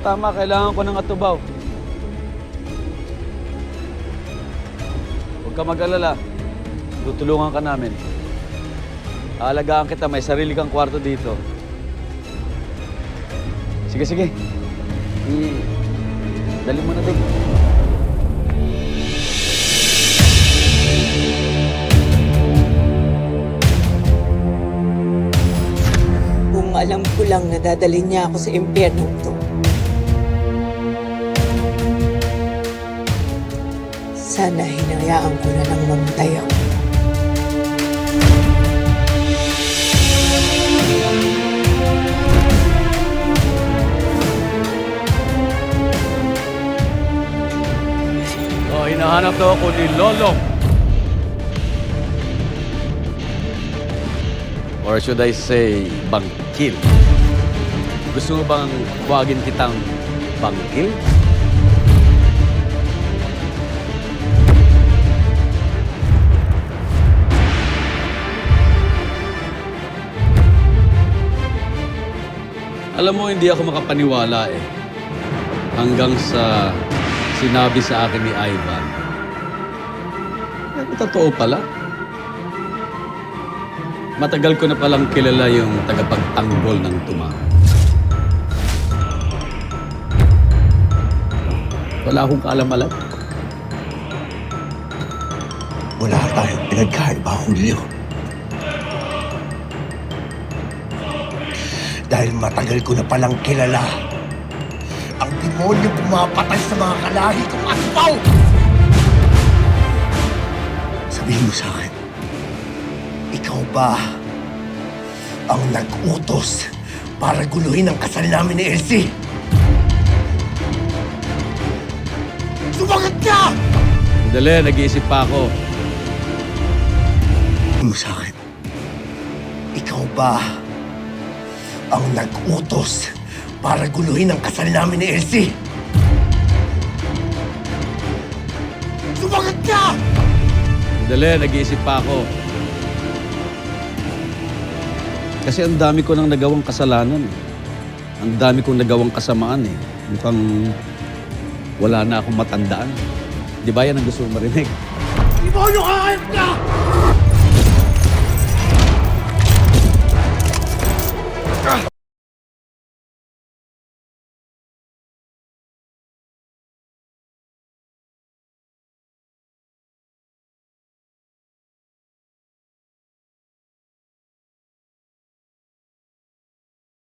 tama. Kailangan ko ng atubaw. Huwag ka mag-alala. Tutulungan ka namin. Aalagaan kita. May sarili kang kwarto dito. Sige, sige. Dali mo na din. Kung alam ko lang na dadalhin niya ako sa impyerno to. Sana hinayaan ko na lang mamatay ako. Hinahanap daw ako ni Lolo. Or should I say, Bangkil? Gusto mo bang huwagin kitang Bangkil? Alam mo, hindi ako makapaniwala eh. Hanggang sa sinabi sa akin ni Ivan. Totoo pala. Matagal ko na palang kilala yung tagapagtanggol ng tuma. Wala akong kaalam-alam. Wala tayong pinagkaiba, Julio. Dahil matagal ko na palang kilala ang demonyo pumapatay sa mga kalahi kong aspaw! Sabihin mo sa akin, ikaw ba ang nag-utos para guluhin ang kasal namin ni Elsie? Sumagot ka! Dali, nag-iisip pa ako. Sabihin mo sa akin, ikaw ba ang nag-utos para guluhin ang kasal namin ni Elsie? Sumagot ka! Dali, nag-iisip pa ako. Kasi ang dami ko nang nagawang kasalanan. Ang dami kong nagawang kasamaan eh. Mukhang wala na akong matandaan. Di ba yan ang gusto mong marinig? Demonyo ka! Ayop ka!